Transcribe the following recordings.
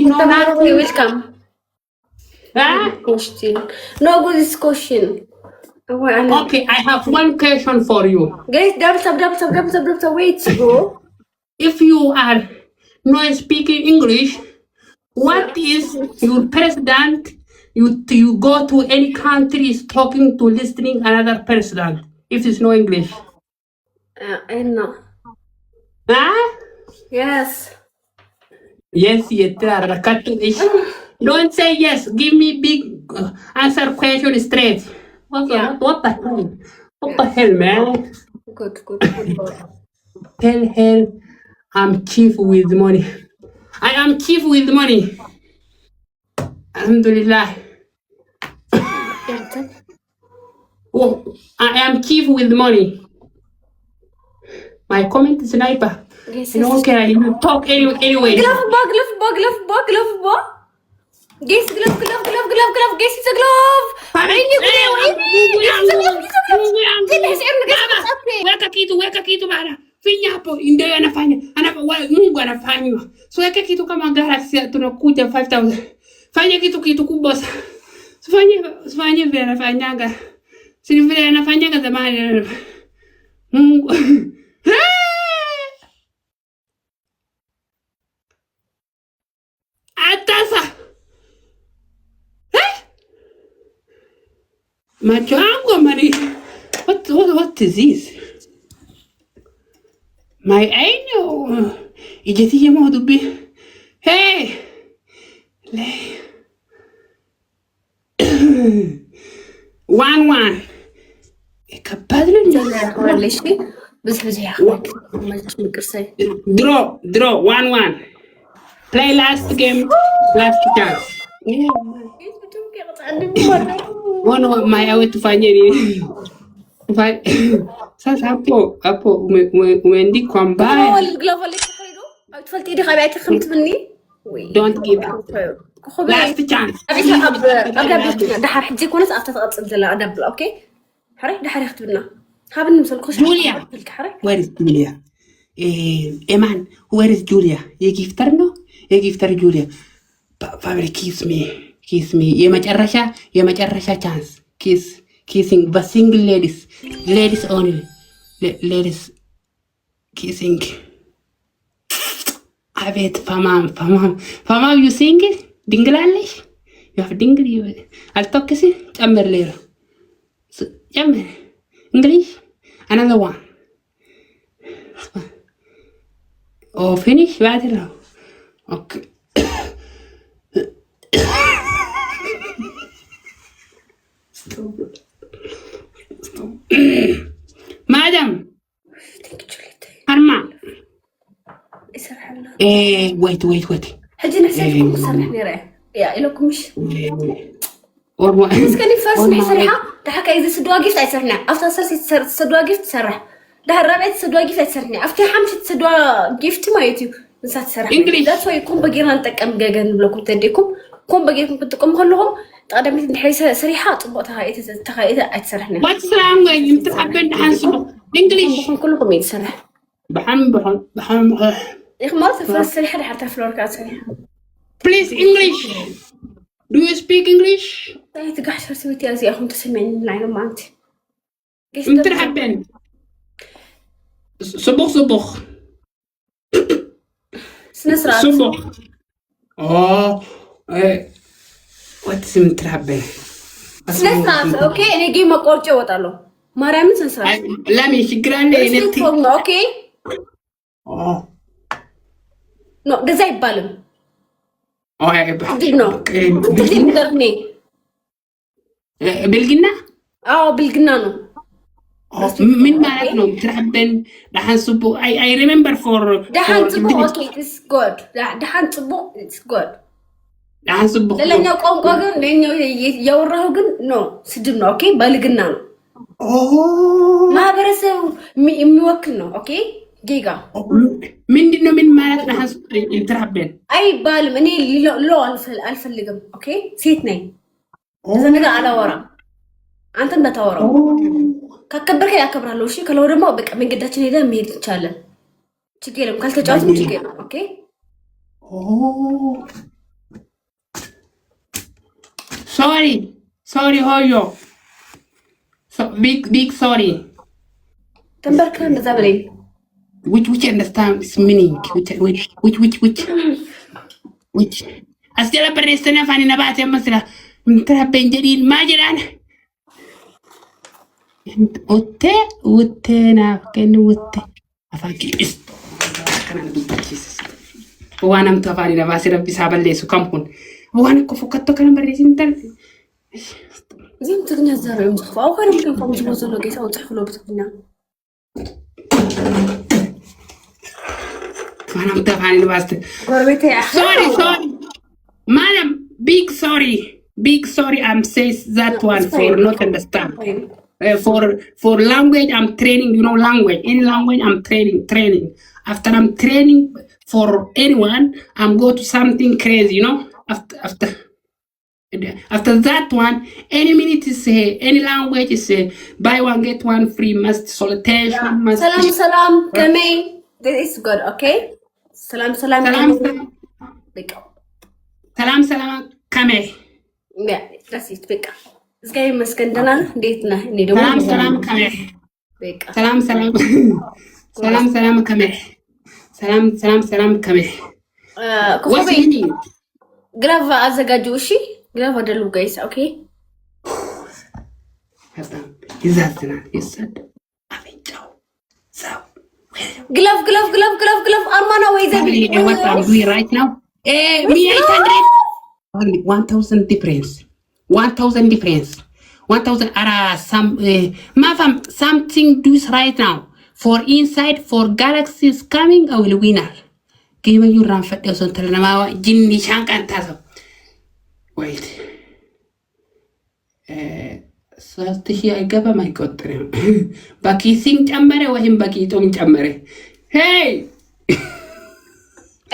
No, nothing. Welcome. Question. No good this question. Okay, I have one question for you. Guys, double, wait, go. If you are not speaking English, what is your president? You go to any country is talking to listening another president. If it's no English. I know. Huh? Yes. Yes, don't say yes. Give me big answer question straight. What the hell? What the hell, man? Good. Tell her I'm chief with money. I am chief with money. Alhamdulillah. Oh, I am chief with money. My comment is sniper. Yes, I don't care. I will talk anyway. Glove. Guys, glove. Guys, it's a glove. Weka kitu bana. Finya hapo ndio anafanya. Mungu anafanya. So weka kitu kama Galaxy tunakuja 5000. Fanya kitu kubwa. Sifanye vile anafanyaga. Si vile anafanyaga zamani. Mungu. Atasa. Macho yangu mari. What is this? My aino. Ijeti mo dubi. Hey. 1-1. ከባድ ነው ያለሽ በስ በዚያ ማለት ምቅርሰይ draw 1-1. Play last game, last chance. Ono mayawe tufanye nini? Sasa hapo umeandikwa mbaya. Don't give up. Last chance. دحر حجي كونس أفتقط زلا أدبل أوكي حري دحر يختبنا هابن نمسل كوش جوليا where is Julia Eman where is Julia يجيفتر جوليا فابري kiss me የመጨረሻ chance kissing but single ladies only ladies kissing አቤት ፈማም you single ድንግላለሽ ያፍ ድንግል አልተከሲ ጨምር ሌላ ጨምር English another one finish بعد له okay stop madam Arma wait حجي نحسبكم صرحني راه يا إلكم مش ورما بس كان يفرس مع صريحة تحكي إذا سدوا جيفت أيسرنا أفتح صار سدوا جيفت سرح ده الرابع سدوا جيفت أيسرنا أفتح حمشة سدوا جيفت ما يتيو نسات سرح ده شوي يكون بقينا نتكلم جاجن بلكم تديكم كون بقيكم كنتكم كلهم تقدم نحيس صريحات بقتها إذا أيسرنا ما تسلم أنت حابين حنسبه إنجليش كلكم يتسرح بحم يا أخي مرة تفرس صريحة حتى فلور كات صريحة Please English. Do you speak English? لا تقعد سويتي أزي أخو تسمعني العين ما أنت. أنت حابين. صبخ. سنسرات. صبخ. وات أنت حابين. سنسرات أوكي أنا جيم أقولش وطلو. مرة من سنسرات. لا مش جراني أنت. أوكي. نو ده زي بالم. بالقنا بالقنا من معناته ترحبن دحان صبو I remember for دحان صبو okay it's good دحان صبو it's good دحان صبو لأنه قوم لأنه يوراه جن no سدنا okay بالقنا ما برسه ميوكلنا okay جيجا من معناته دحان ترحبن أي بالم إني لو ألف اللقم أوكي سيتني إذا نقع على ورا أنت نتورا ككبر كي أكبر له شيء كلو رموا بك من قدرتش نيدا مير تشالن تجيلهم كل تجاوز تجيلهم أوكي sorry hoyo. So big sorry. تنبرك እንደዛ በለኝ which understand this meaning which asjala barreessana afaan nabaate amma sila mintarabbeen jedhiin maa jedhaan uttee naaf kennu utte afaan kibbis kanan dubbachiisas waan amtu afaan nabaase rabbisaa balleessu kam kun waan akka fokkatto kanan barreessin tarti زين تغني الزهر يوم تخفى أو خير ممكن فهم جلوس اللوجيس أو تحفلوا بتغني أنا متفاهم بس قربتي sorry madam big sorry I'm says that one for not understand for language I'm training language any language I'm training after I'm training for anyone I'm go to something crazy after that one any minute is any language is buy one get one free must salutation must salam kame this is good okay salam kame yeah that's it beka ዝጋይ መስከንደና እንዴት ነህ እኔ ደግሞ ሰላም ከመ በቃ ሰላም ከመ ሰላም ከመ ኮሜዲ ግላቭ አዘጋጁ እሺ ግላቭ አደሉ ጋይስ ኦኬ በጣም ይዛዝናል ይሰድ አፍንጫው ሰው ግላቭ አርማና ወይ ዘቢ what I'm doing right now me 800 only 1000 difference 1000 are some mafam something does right now for inside for galaxies coming I will winner game you run for the son telema jinni shankanta so wait ሶስት አይገባ ማይቆጥር ባኪ ሲን ጨመረ ወይም ባኪ ጦም ጨመረ hey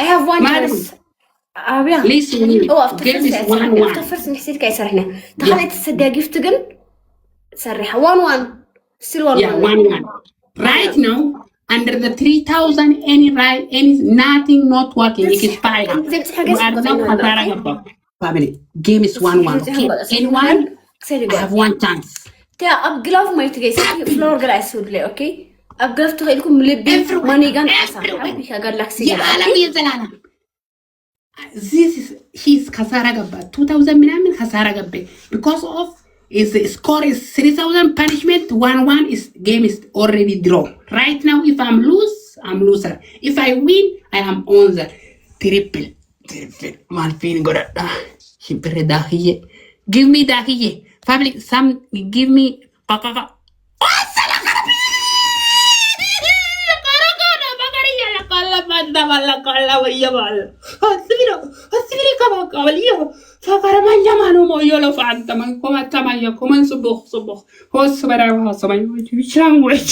I have one chance አብያ listen after first نحسيت كاي سرحنا تخليت تسدي gift ግን سرح 1 still 1 yeah 1 right now under the 3000 any nothing not working it is fire family game is 1 anyone I have one chance تا اب glove ما يتجي فلور جل اسود لي اوكي اب glove تخيلكم ملبي ماني جان اسا ابي جالاكسي يا عالم يا زلمه this is his khasara gabba 2000 ምናምን khasara gabbe because of is the score is 3000 punishment 1-1 is game is already draw right now if I'm loser if I win I am on the triple malfin goda hibre dahiye give me dahiye family some give me kaka Kala wayabal. Asiri kama kawaliyo. Fakara manya manu mo yolo fanta man koma tamaya koman subuh. Hos bara hosama language.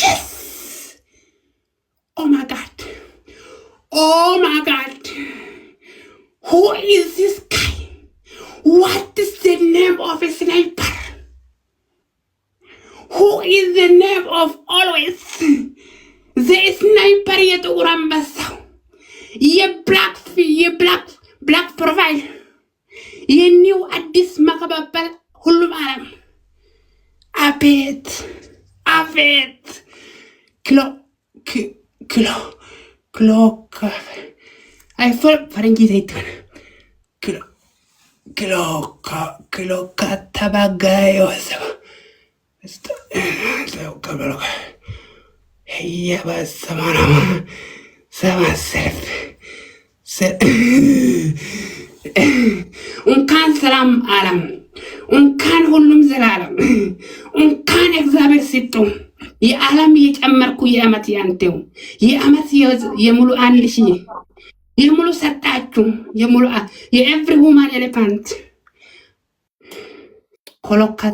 Yes. Oh my god. Who is this guy? What is the name of a sniper? Who is the name of always the sniper yet urambasa ye black profile ye new addis makababal hulum alam abet clock I feel farangi zaitun clock tabagayo هي بس سما سلف وكان سلام عالم وكان هلم زلالم وكان اكزابر ستو يا عالم يجمركو يا امتي انتو يا امتي يملو انشي يملو ستاچو يملو يا every woman elephant coloca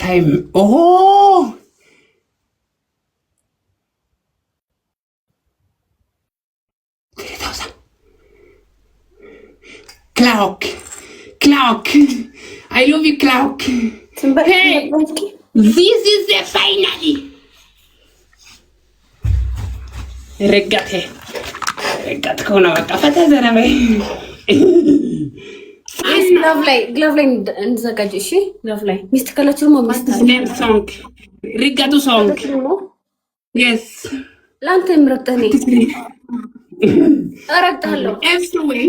time oh clock I love you clock hey this is the finally regate ቀጥከው ነው በቃ ፈታ ዘና በይ። ግላቭ ላይ እንዘጋጅ። እሺ ግላቭ ላይ ሚስት ካላችሁ ነው ሚስት ሶንግ ሪጋቱ ሶንግ የስ ላንተ ምረጥተኔ አረግታለሁ። ኤቭሪዌይ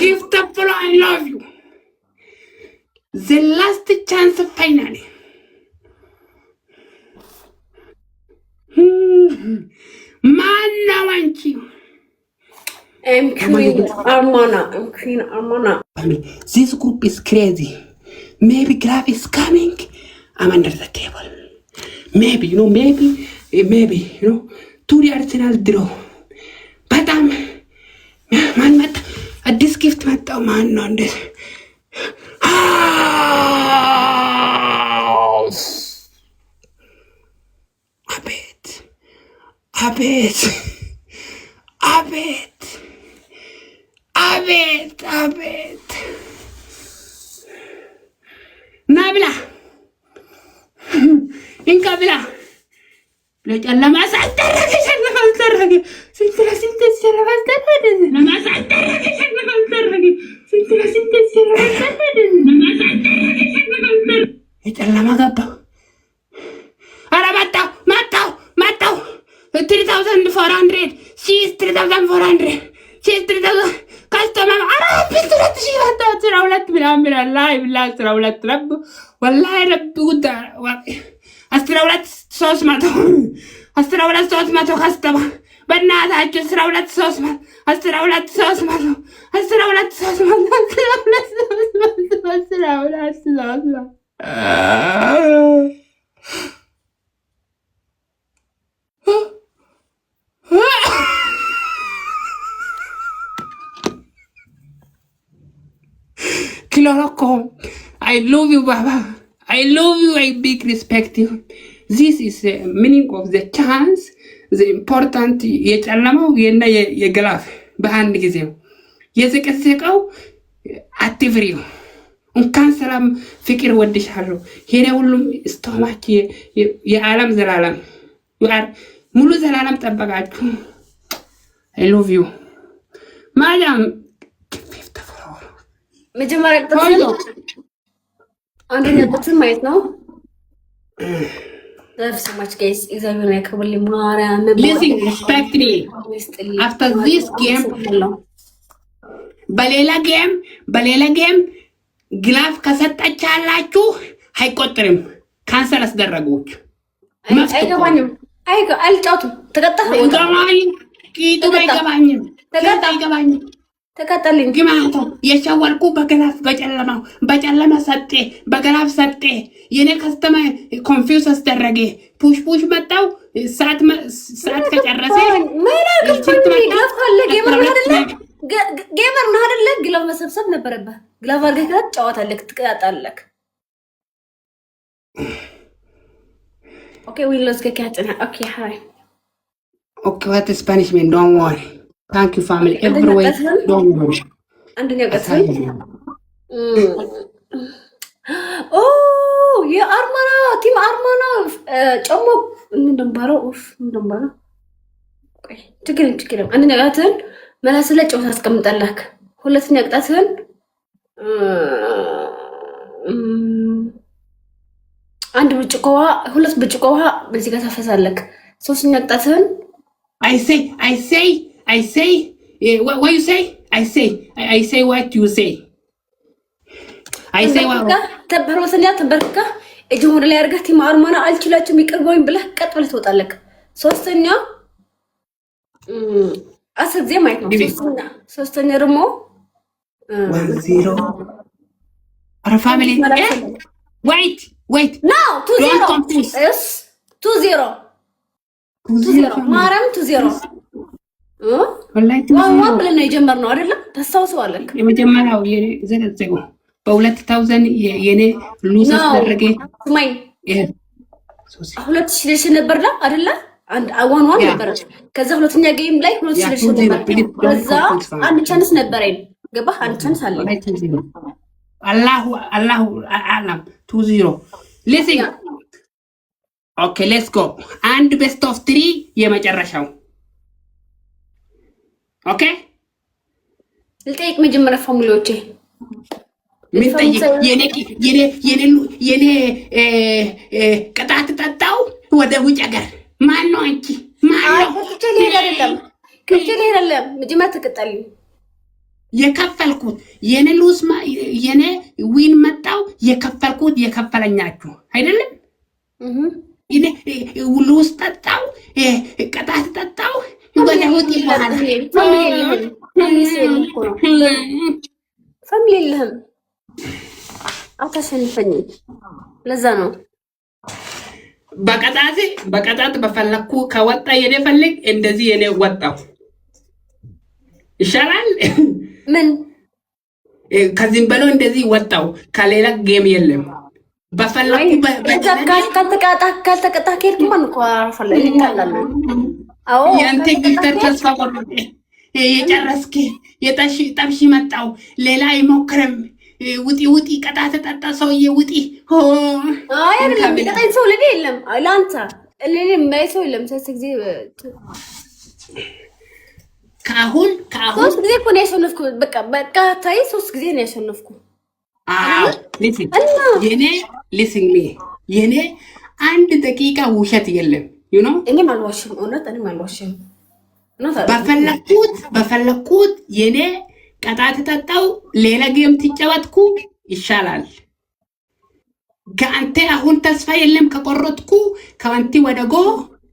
ጊፍት አፕ አይ ላቭ ዩ the last chance finally. Mana wanchi. I'm Queen Armana. This group is crazy. Maybe Graf is coming. I'm under the table. Maybe, to the Arsenal draw. But man, a this gift, man, on this. አቤት ና ብላ እንካ ብላ ለጨለማ ሳልተረገ የጨለማ ገባ። ኧረ መጣሁ 3400 ከስተመር አራቢት 2000 ምናምን ላይ ብላ 12 ረብ ወላሂ ረብ ጉዳ 12300 ከስተመር በእናታችሁ 12300 Chloroquine. I love you, Baba. I love you. I big respect you. This is the meaning of the chance. The important የጨለማው የና የግላፍ በአንድ ጊዜው የዘቀዘቀው አትፍሪው። እንኳን ሰላም ፍቅር ወድሻለሁ። ሄደ ሁሉም ስቶማች የዓለም ዘላለም ሙሉ ዘላለም ጠበቃችሁ። I love you. ማዳም መጀመሪያ ቅጥፍ ነው። አንደኛ ቅጥፍ ማየት ነው። so much guys እግዚአብሔር ያክብርልኝ። ማርያም listen respect me after this game በሌላ ጌም ግላፍ ከሰጣቻላችሁ አይቆጥርም። ካንሰል አስደረጉት። አይገባኝም። አልጫውቱም። ተቀጣሁ። አይገባኝም። ተቀጣልኝ። ግማቶ የሸወልኩ በግላፍ በጨለማ ሰጤ በግላፍ ሰጤ የኔ ከስተማ ኮንፊውዝ አስደረገ። ፑሽ መጣው ሰዓት ከጨረሰ ጌመር ነው አይደለ? ግላፍ መሰብሰብ ነበረብህ። ግላፍ አድርገህ ትጫወታለህ፣ ትቀጣጣለህ። Okay, we let's get cat. Okay, hi. Okay, what is punishment? Don't worry. Thank you, family. Everywhere. Don't worry. And then you get oh, yeah, Armana, team Armana. Chomo, ndambaro, ndambaro. Okay, ችግር አንድ ነገራትን መላስ ላይ ጨዋታ አስቀምጣለህ። ሁለተኛ ቅጣትን አንድ ብርጭቆ ውሃ፣ ሁለት ብርጭቆ ውሃ በዚህ ጋር ታፈሳለህ። ሶስተኛ ቅጣትን I say what you say? I say what you say. I say what ተንበርክካ እጅ ወደ ላይ አድርገህ ቲም አርማና አልችላችሁም ይቅርበውኝ ብለህ ቀጥ ብለህ ትወጣለህ። ሶስተኛ 10 ጊዜ ማለት ነው። ሶስተኛ ደግሞ 1-0 our family. Wait. No, 2-0. Yes, 2-0. ማርያም 2-0 ወላሂ ዋው ብለን ነው የጀመርነው አይደለም? ታስታውሰዋለህ? የመጀመሪያው የኔ ዘገዘገው በ2000 የኔ ሉስ አደረገ። ማይ 2000 ነበር አይደለ? አንድ 1-1 ነበር። ከዛ ሁለተኛ ጌም ላይ 2000 ነበር። ከዛ አንድ ቻንስ ነበረኝ። ገባህ? አንድ ቻንስ አለ። አላሁ አላም 2-0 listen. Okay, let's go. And best of 3 የመጨረሻው ኦኬ ልጠይቅ መጀመሪያ ፋሚሊዎቼ ምን ጠይቅ የኔ ቅጣት ጠጣው ወደ ውጭ ሀገር ማን ነው አንቺ ማን ነው ከጀሌ አይደለም መጀመሪያ ተቀጣልኝ የከፈልኩት የኔ ሉስማ የኔ ዊን መጣው የከፈልኩት የከፈለኛችሁ አይደለም እኔ ሉስ ጠጣው ቅጣት ጠጣው ወደ ውጭ ይባላል ፋሚሊ የለህም አታሸንፈኝ ለዛ ነው በቀጣት በፈለኩ ከወጣ የኔ ፈልግ እንደዚህ የኔ ወጣው ይሻላል ምን ከዚህም በለው እንደዚህ ወጣው ከሌላ ጌም የለም በፈለኩ ካልተቀጣ ከሄድክ ማን እኮ አፈለግ ይታላል አዎ ያንተ ጊፍተር ተስፋ ቆርጦ የጨረስክ የጠብሽ መጣው ሌላ አይሞክርም ውጢ ቀጣት ተጣጣ ሰውዬ ውጢ አይ አይደለም ቀጣይ ሰው ለኔ የለም ላንተ ለኔ ማይ ሰው የለም ጊዜ ካሁን ሶስት ጊዜ እኮ ነው ያሸነፍኩ በቃ ታይ ሶስት ጊዜ ነው ያሸነፍኩ አዎ ሊስን ሚ የኔ አንድ ደቂቃ ውሸት የለም you know እኔ ማልዋሽም እውነት እኔ ማልዋሽም በፈለኩት የኔ ቀጣት ተጣጣው ሌላ ጌም ትጫወትኩ ይሻላል ከአንተ አሁን ተስፋ የለም ከቆረጥኩ ከአንተ ወደጎ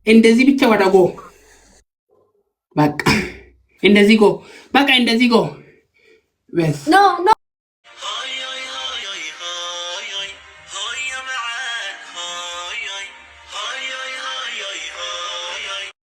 እንደዚህ ብቻ ወደጎ በቃ እንደዚህ ጎ